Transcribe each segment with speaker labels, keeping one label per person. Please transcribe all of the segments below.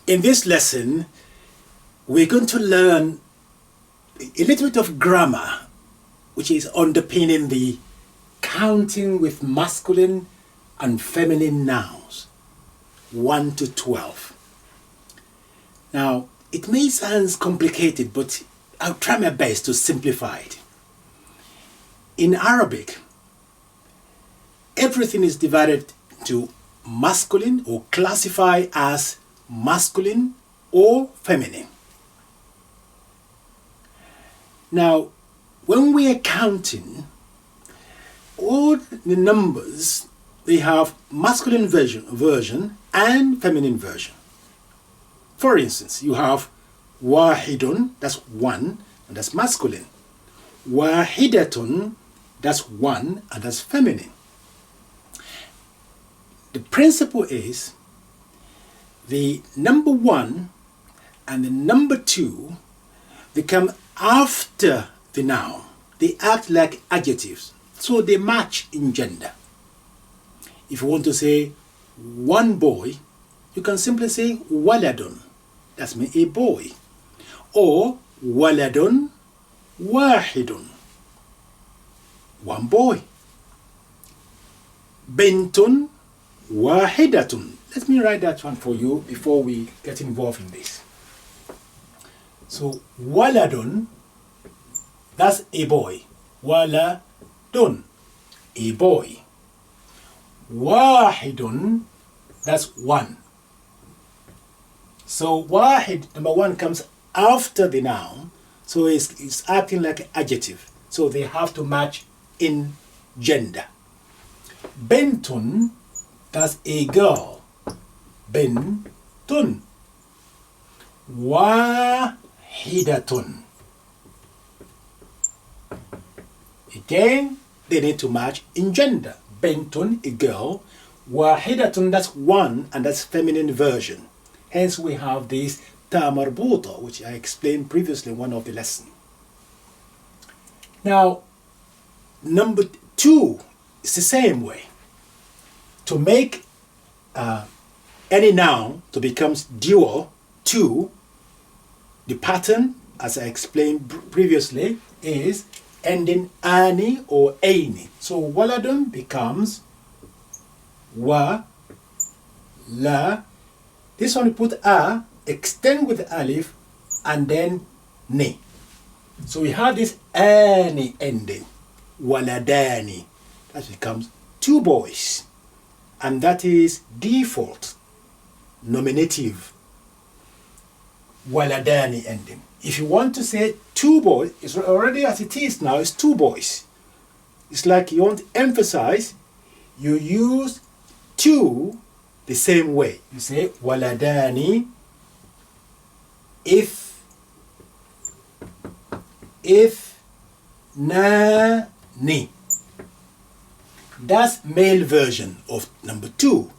Speaker 1: In this lesson, we're going to learn a little bit of grammar, which is underpinning the counting with masculine and feminine nouns, 1 to 12. Now, it may sound complicated, but I'll try my best to simplify it. In Arabic, everything is divided to masculine or classified as masculine or feminine. Now, when we are counting, all the numbers, they have masculine version and feminine version. For instance, you have wahidun, that's one, and that's masculine. Wahidatun, that's one, and that's feminine. The principle is the number 1 and the number 2, they come after the noun. They act like adjectives, so they match in gender. If you want to say one boy, you can simply say waladun, that's mean a boy, or waladun wahidun, one boy. Bintun wahidatun. Let me write that one for you before we get involved in this. So waladun, that's a boy. Waladun, a boy. Wahidun, that's one. So wahid, number 1, comes after the noun, so it's acting like an adjective. So they have to match in gender. Bentun, that's a girl. Bentun. Wahidatun. Again, they need to match in gender. Bentun, a girl. Wahidatun, that's one, and that's feminine version. Hence, we have this ta marbuta, which I explained previously in one of the lessons. Now, number 2 is the same way. To make any noun to become dual, 2, the pattern, as I explained previously, is ending ani or aini. So waladun becomes wa, la. This one we put a, extend with the alif, and then ni. So we have this ani ending, waladani. That becomes 2 boys, and that is default nominative waladani ending. If you want to say 2 boys, it's already as it is now, it's 2 boys. It's like you want to emphasize, you use 2 the same way. You say waladani if nani. That's male version of number 2.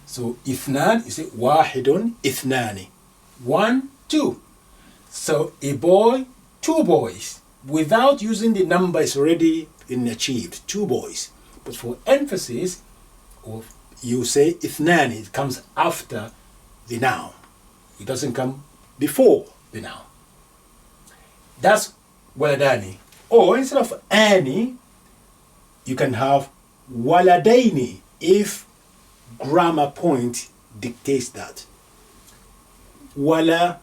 Speaker 1: So ithnan, you say wahidun ithnani, 1, 2. So a boy, 2 boys. Without using the number, it's already been achieved, 2 boys. But for emphasis, you say ithnani, it comes after the noun. It doesn't come before the noun. That's waladani. Or instead of ani, you can have waladaini if grammar point dictates that. Waladaini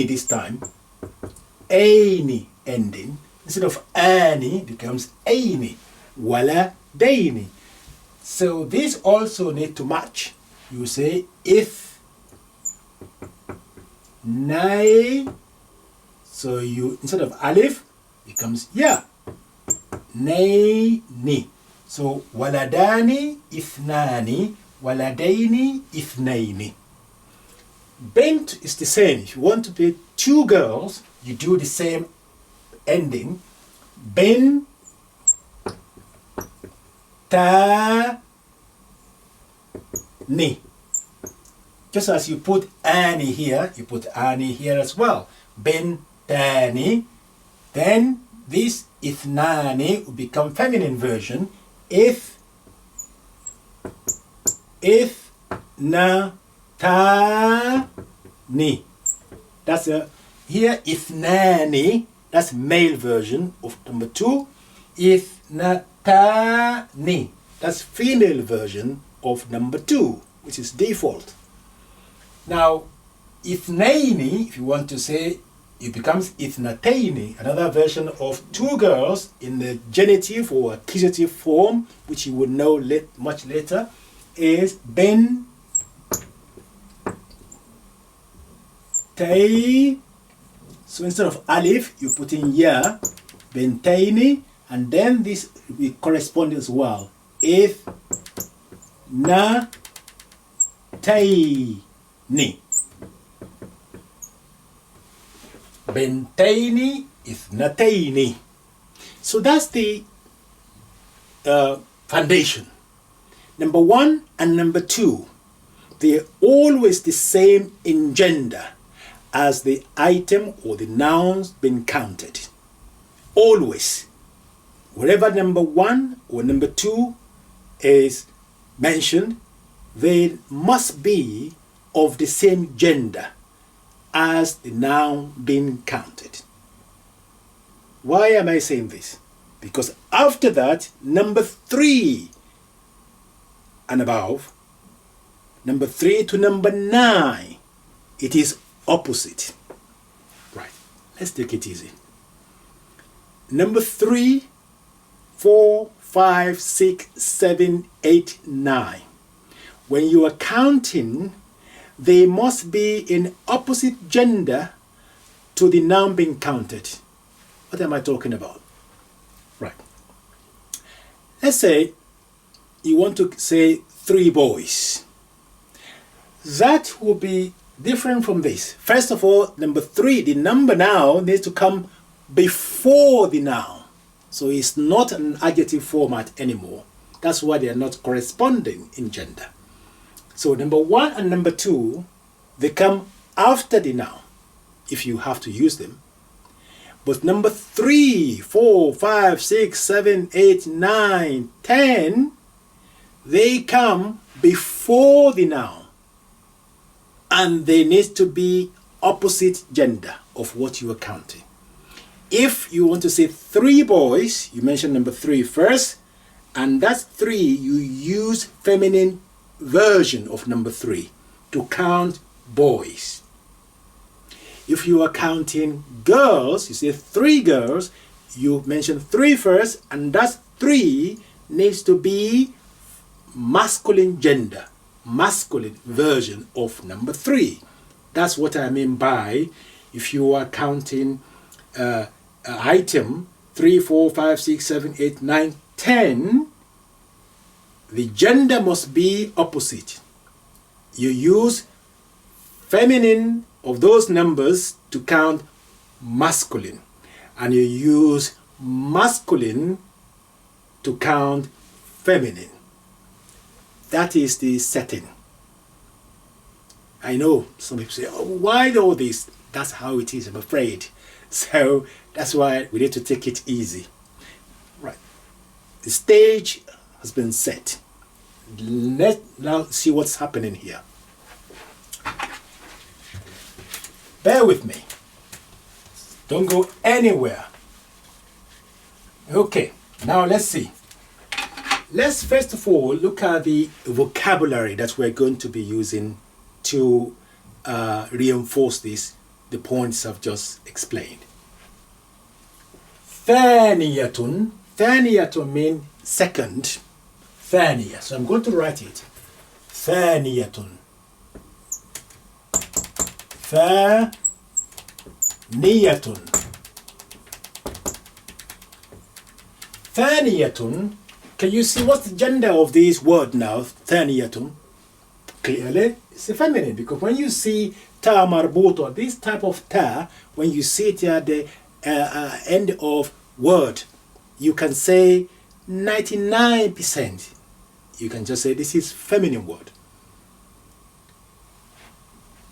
Speaker 1: this time, aini ending. Instead of ani, becomes aini. Waladaini. So this also need to match. You say if nai, so you instead of alif becomes ya. Nay ni. So waladani ithnani, waladaini ithnaini. Bent is the same. If you want to be 2 girls, you do the same ending. Ben ta ni. Just as you put ani here, you put ani here as well. Ben tani. Then this ithnani will become feminine version. If ithnatani. That's here ithnani. That's male version of number 2. Ithnatani. That's female version of number 2, which is default. Now, ithnaini, if you want to say, it becomes ithnataini, another version of 2 girls in the genitive or accusative form, which you will know much later, is ben tay. So instead of alif, you put in ya, bentaini, and then this will correspond as well. If na tayni. Bentaini, ithnataini. So that's the foundation. Number 1 and number 2, they're always the same in gender as the item or the nouns been counted. Always. Wherever number 1 or number 2 is mentioned, they must be of the same gender as the noun being counted. Why am I saying this? Because after that, number 3 and above, number 3 to number 9, it is opposite. Right, let's take it easy. Number 3, 4, 5, 6, 7, 8, 9. When you are counting, they must be in opposite gender to the noun being counted. What am I talking about? Right. Let's say you want to say 3 boys. That will be different from this. First of all, number 3, the number now needs to come before the noun. So it's not an adjective format anymore. That's why they are not corresponding in gender. So number 1 and number 2, they come after the noun, if you have to use them. But number 3, 4, 5, 6, 7, 8, 9, 10, they come before the noun. And they need to be opposite gender of what you are counting. If you want to say 3 boys, you mention number 3 first, and that's 3, you use feminine version of number 3 to count boys. If you are counting girls, you say 3 girls, you mention 3 first, and that 3 needs to be masculine gender, masculine version of number 3. That's what I mean by, if you are counting item 3, 4, 5, 6, 7, 8, 9, 10, the gender must be opposite. You use feminine of those numbers to count masculine, and you use masculine to count feminine. That is the setting. I know some people say, oh, why all this? That's how it is, I'm afraid. So that's why we need to take it easy. Right. The stage has been set. Let's now see what's happening here. Bear with me. Don't go anywhere. Okay, now let's see. Let's first of all look at the vocabulary that we're going to be using to reinforce the points I've just explained. Thaniyatun. Thaniyatun means second. Thaniya. So I'm going to write it. Thaniyatun. Thaniyatun. Thaniyatun. Can you see what's the gender of this word now? Thaniyatun. Clearly, it's a feminine, because when you see ta marbuto, this type of ta, when you see it at the end of word, you can say 99%. You can just say this is feminine word.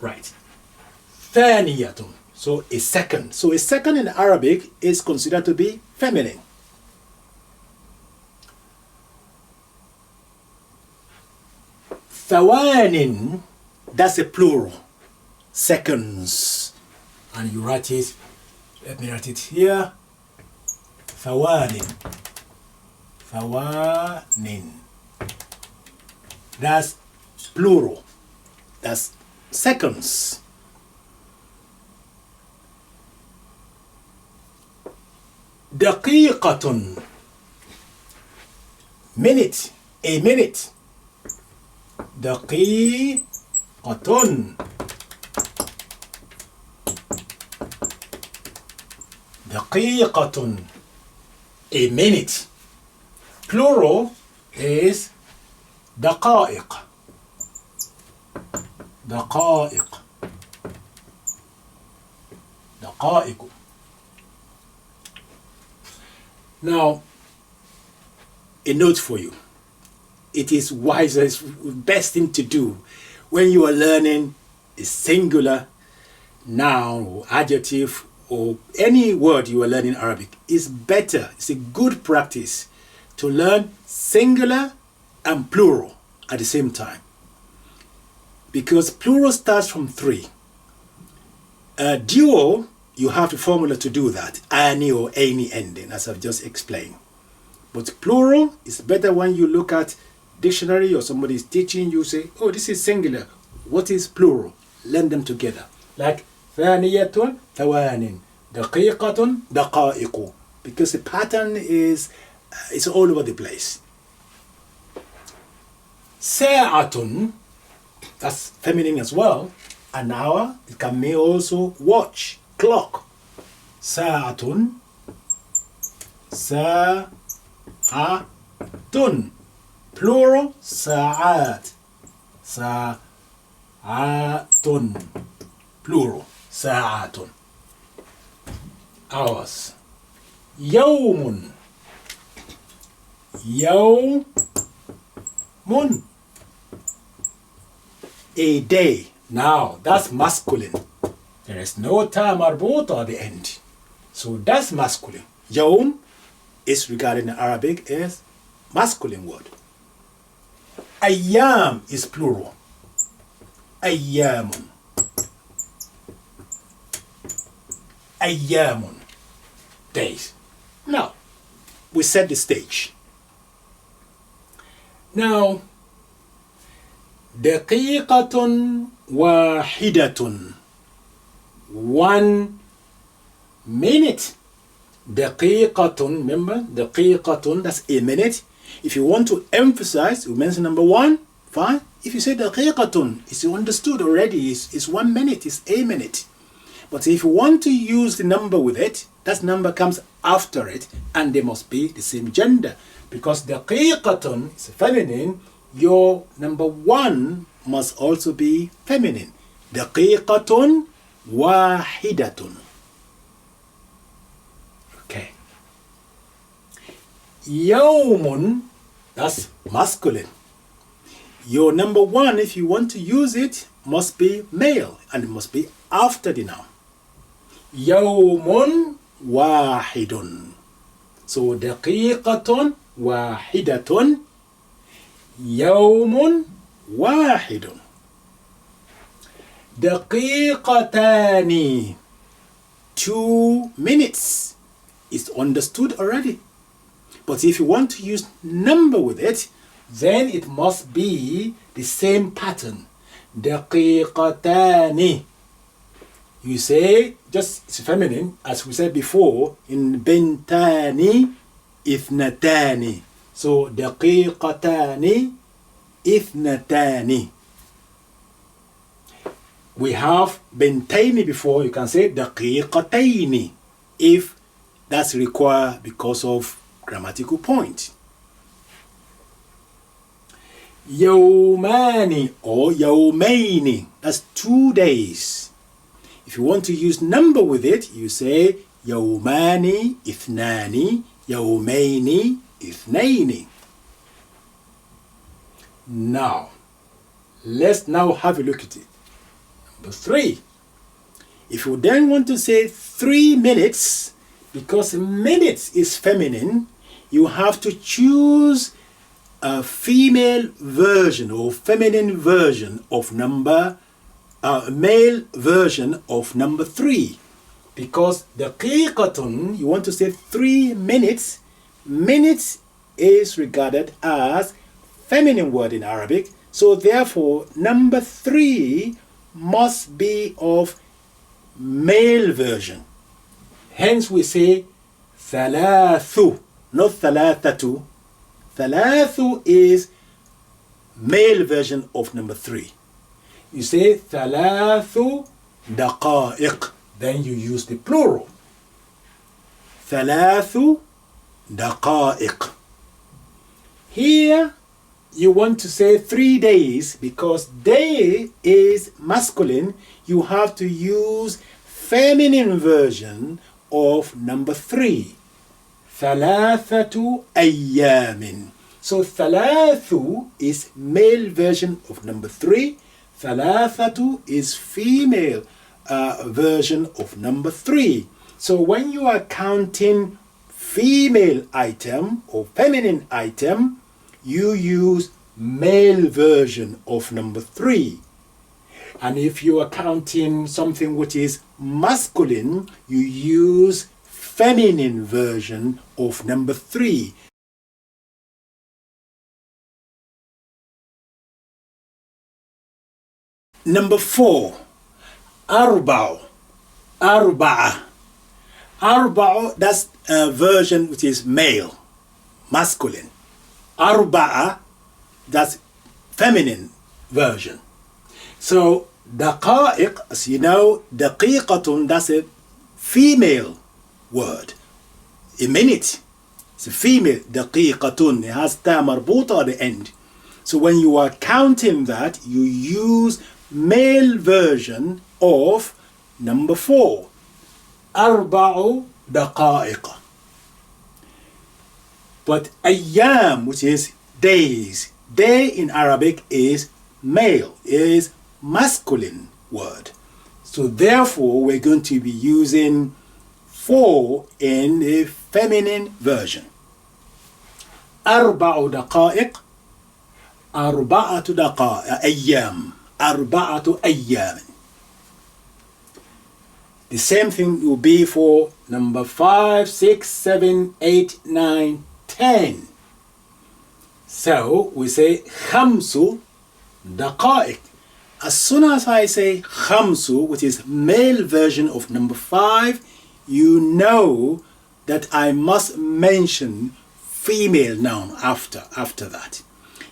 Speaker 1: Right. Thaniyatun. So a second. So a second in Arabic is considered to be feminine. ثوان, that's a plural. Seconds. And you write it, let me write it here. ثوان. ثوان. That's plural. That's seconds. دقيقة. Minute. A minute. دقيقة. دقيقة. A minute. Plural is دقائق. دقائق. دقائق. Now, a note for you. It is wiser, it's the best thing to do when you are learning a singular noun or adjective or any word you are learning in Arabic. It's better, it's a good practice to learn singular and plural at the same time. Because plural starts from 3. Dual, you have the formula to do that. Ani or any ending, as I've just explained. But plural is better when you look at dictionary or somebody is teaching you, say, oh, this is singular. What is plural? Learn them together. Like ثانية ثوان, دقيقة دقائق. Because the pattern is it's all over the place. ساعة, that's feminine as well. An hour, it can mean also watch, clock. ساعة. ساعة. Plural, ساعات. ساعات. Plural, ساعات. Hours. يوم. يوم. A day. Now, that's masculine. There is no ta marbuta at the end. So that's masculine. Yawm is regarded in Arabic as masculine word. Ayyam is plural. Ayyamun. Ayyamun. Days. Now, we set the stage. Now, دقيقة واحدة. 1 minute. دقيقة, remember, دقيقة, that's a minute. If you want to emphasize, you mention number 1, fine. If you say دقيقة, it's understood already, it's 1 minute, it's a minute. But if you want to use the number with it, that number comes after it, and they must be the same gender. Because دقيقة is feminine, your number 1 must also be feminine. دقيقة واحدة. Okay. يوم, that's masculine. Your number 1, if you want to use it, must be male, and it must be after the noun. يوم واحد. So دقيقة واحدة. يوم واحد. دقيقتان. 2 minutes. It's understood already. But if you want to use number with it, then it must be the same pattern. دقيقتان. You say, just it's feminine, as we said before, in بنتان اثنتان. So دقيقتان اثنتان. We have بنتين before, you can say دقيقتين if that's required because of grammatical point. يومان or يومين, that's 2 days. If you want to use number with it, you say يومان اثنان يومين اثنين. Now, let's now have a look at it. Number 3. If you then want to say 3 minutes, because minutes is feminine, you have to choose a female version or feminine version of number, male version of number 3. Because daqiqatun, you want to say 3 minutes. Minutes is regarded as feminine word in Arabic. So therefore, number 3 must be of male version. Hence we say thalathu, not thalathatu. Thalathu is male version of number 3. You say thalathu daqa'iq. Then you use the plural. Thalathu daqa'iq. Here you want to say 3 days because day is masculine. You have to use feminine version of number 3. Thalathatu ayyamin. So thalathu is male version of number 3. Thalathatu is female version of number 3. So when you are counting female item or feminine item, you use male version of number 3. And if you are counting something which is masculine, you use feminine version of number 3. Number 4, arba'u. Arba'a. Arba'u, that's a version which is male, masculine. Arba'a, that's feminine version. So daqa'iq, as you know, daqiqatun, that's a female word. A minute, it's a female, daqiqatun. It has ta marbuta at the end. So when you are counting that, you use male version of number 4. Arba'u daqa'iq. But ayyam, which is days. Day in Arabic is male, is masculine word. So therefore, we're going to be using 4 in a feminine version. Arba'u daqa'iq. Arba'atu ayyam. Arba'atu ayyam. The same thing will be for number 5, 6, 7, 8, 9, 10. So we say khamsu daqa'iq. As soon as I say khamsu, which is male version of number 5, you know that I must mention female noun after that.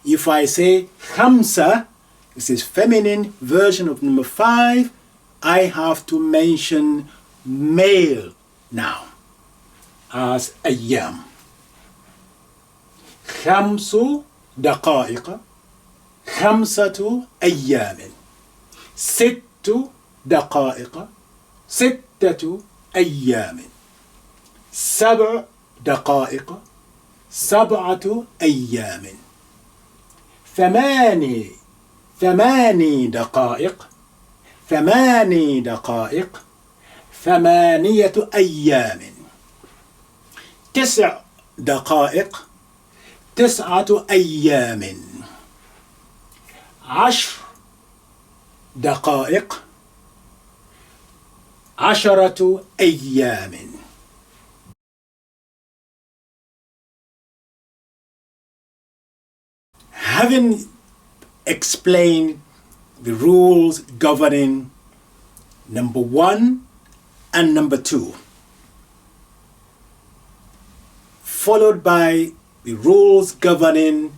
Speaker 1: If I say khamsa, this is feminine version of number 5, I have to mention male noun as ayyam. Khamsu daqa'iqa. Khamsatu ayyamin. Sittu daqa'iqa. Sittatu ayyamin. Sab'a daqa'iqa. Sab'atu ayyamin. ثماني دقائق. ثماني دقائق. ثمانية أيام. 9 دقائق. 9 أيام. 10 دقائق. 10 أيام. Having explained the rules governing number 1 and number 2, followed by the rules governing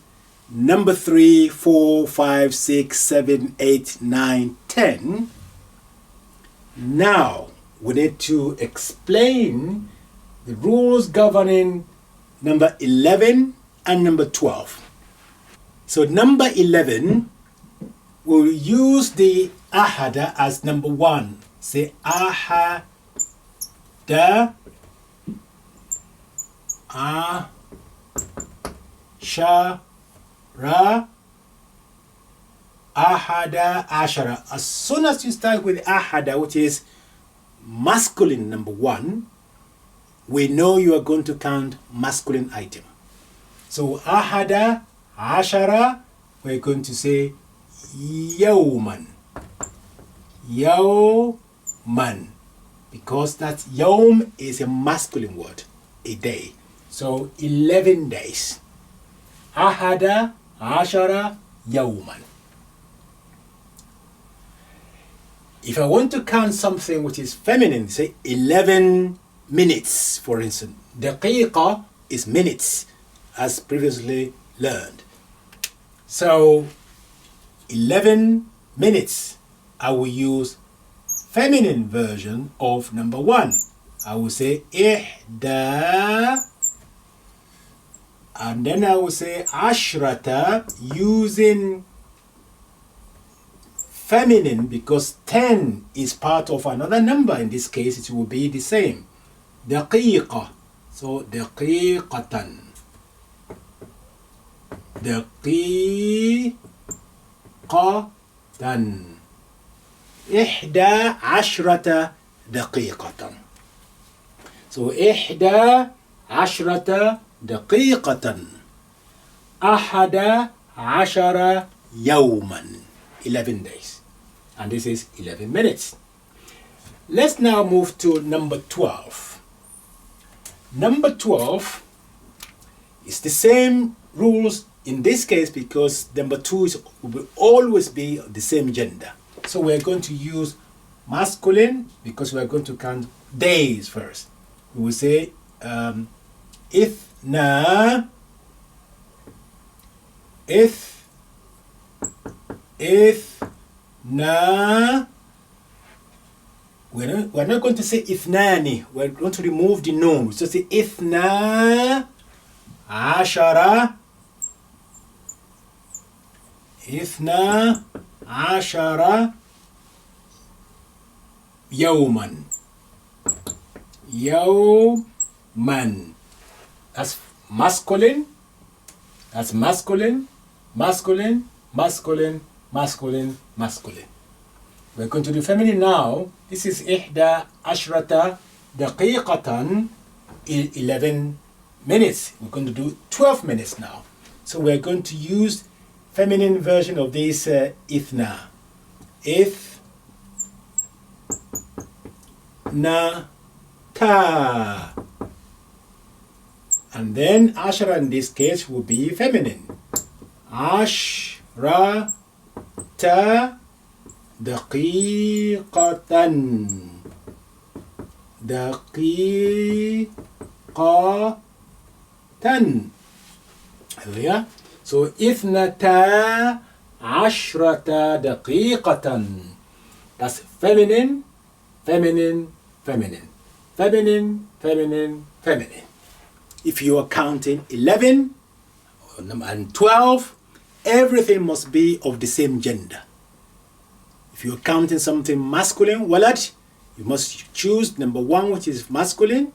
Speaker 1: number 3, 4, 5, 6, 7, 8, 9, 10, now we need to explain the rules governing number 11 and number 12. So number 11, we'll use the ahada as number 1. Say ahada, ashara, ahada, ashara. As soon as you start with ahada, which is masculine number 1, we know you are going to count masculine item. So ahada, عشرة, we're going to say يوما. يوما. Because that yom is a masculine word, a day. So 11 days. أحد عشر يوما. If I want to count something which is feminine, say 11 minutes, for instance. دقيقة is minutes, as previously learned. So 11 minutes, I will use feminine version of number 1. I will say إحدى, and then I will say عشرة, using feminine because 10 is part of another number. In this case, it will be the same. دقيقة. So دقيقة. دقيقة. إحدى عشرة دقيقة. So إحدى عشرة دقيقة. أحد عشر يوما. 11 days. And this is 11 minutes. Let's now move to number 12. Number 12 is the same rules in this case because number 2 will always be the same gender. So we're going to use masculine because we're going to count days first. We will say إثنى we're not going to say إثنان. We're going to remove the noun. So say إثنى عشرة. إثنى عشرة يوما. يوما. That's masculine. That's masculine. Masculine. Masculine. Masculine. Masculine. We're going to do feminine now. This is إحدى عشرة دقيقة, 11 minutes. We're going to do 12 minutes now. So we're going to use feminine version of this إثنى. إثنتا. And then عشرة in this case will be feminine. عشرة دقيقة. دقيقة. Yeah. So إثنتا عشرة دقيقة. That's feminine, feminine, feminine. Feminine, feminine, feminine. If you are counting 11 and 12, everything must be of the same gender. If you're counting something masculine, walad, you must choose number 1, which is masculine,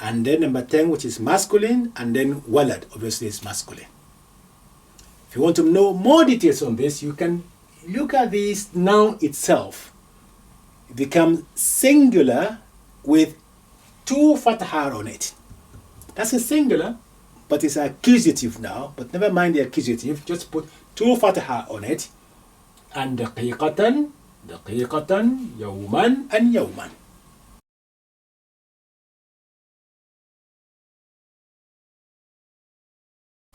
Speaker 1: and then number 10, which is masculine, and then walad, obviously, is masculine. If you want to know more details on this, you can look at this noun itself. It becomes singular with 2 fathah on it. That's a singular, but it's accusative now. But never mind the accusative, just put 2 fathah on it. And دقيقة, دقيقة, يوما, and يوما.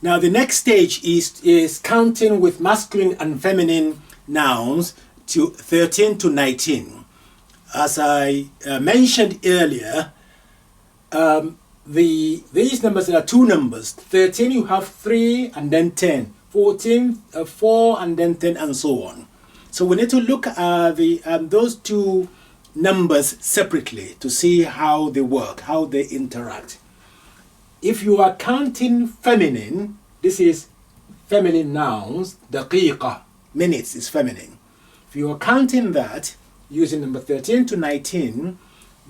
Speaker 1: Now the next stage is counting with masculine and feminine nouns to 13 to 19. As I mentioned earlier, these numbers are 2 numbers. 13 you have 3 and then 10. 14, 4 and then 10 and so on. So we need to look at those 2 numbers separately to see how they work, how they interact. If you are counting feminine, this is feminine nouns, دقيقة, minutes is feminine. If you are counting that using number 13 to 19,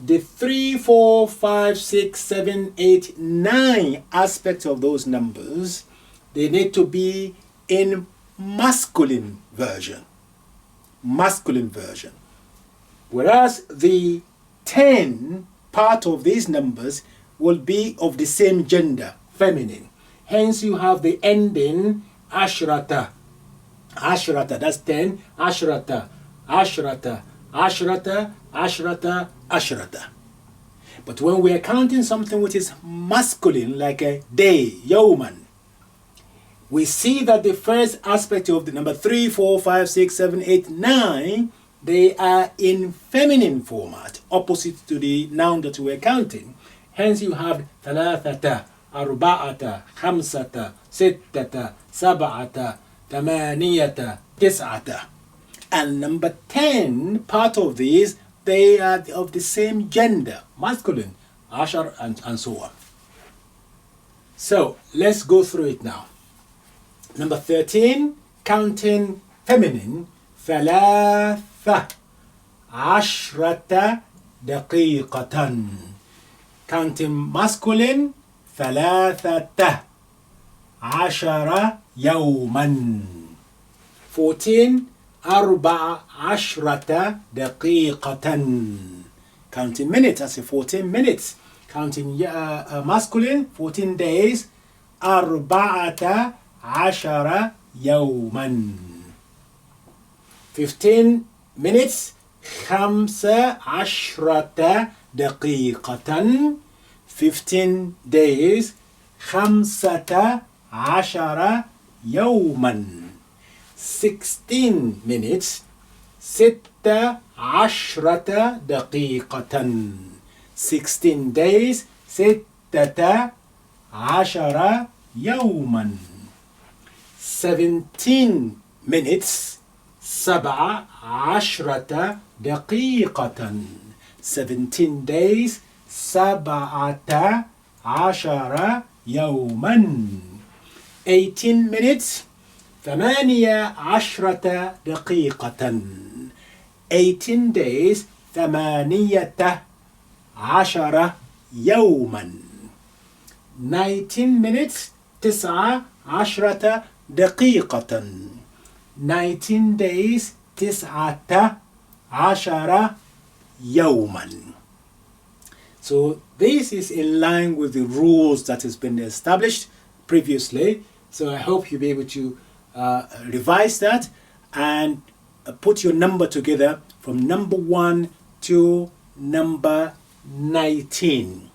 Speaker 1: the 3, 4, 5, 6, 7, 8, 9 aspects of those numbers, they need to be in masculine version. Masculine version. Whereas the 10 part of these numbers will be of the same gender, feminine. Hence you have the ending ashrata. Ashrata, that's 10. Ashrata, ashrata, ashrata, ashrata, ashrata. But when we are counting something which is masculine, like a day, yawman, we see that the first aspect of the number 3, 4, 5, 6, 7, 8, 9, they are in feminine format, opposite to the noun that we are counting. Hence you have ثلاثة, أربعة, خمسة, ستة, سبعة, ثمانية, تسعة. And number 10, part of these, they are of the same gender, masculine, ashar, and so on. So let's go through it now. Number 13, counting feminine, ثلاثة عشرة دقيقة. Counting masculine, ثلاثة عشر يوما. 14, أربع عشرة دقيقة. Counting minutes, I say 14 minutes. Counting masculine, 14 days, أربعة عشر يوما. 15 minutes, خمسة عشرة دقيقة. 15 days, خمسة عشر يوما. 16 minutes, ستة عشرة دقيقة. 16 days, ستة عشر يوما. 17 minutes, سبعة عشرة دقيقة. 17 days, سبعة عشر يوما. 18 minutes, ثمانية عشرة دقيقة. 18 days, ثمانية عشر يوما. 19 minutes, تسعة عشرة دقيقة. 19 days, تسعة عشر يوما. So this is in line with the rules that has been established previously. So I hope you'll be able to revise that and put your number together from number 1 to number 19.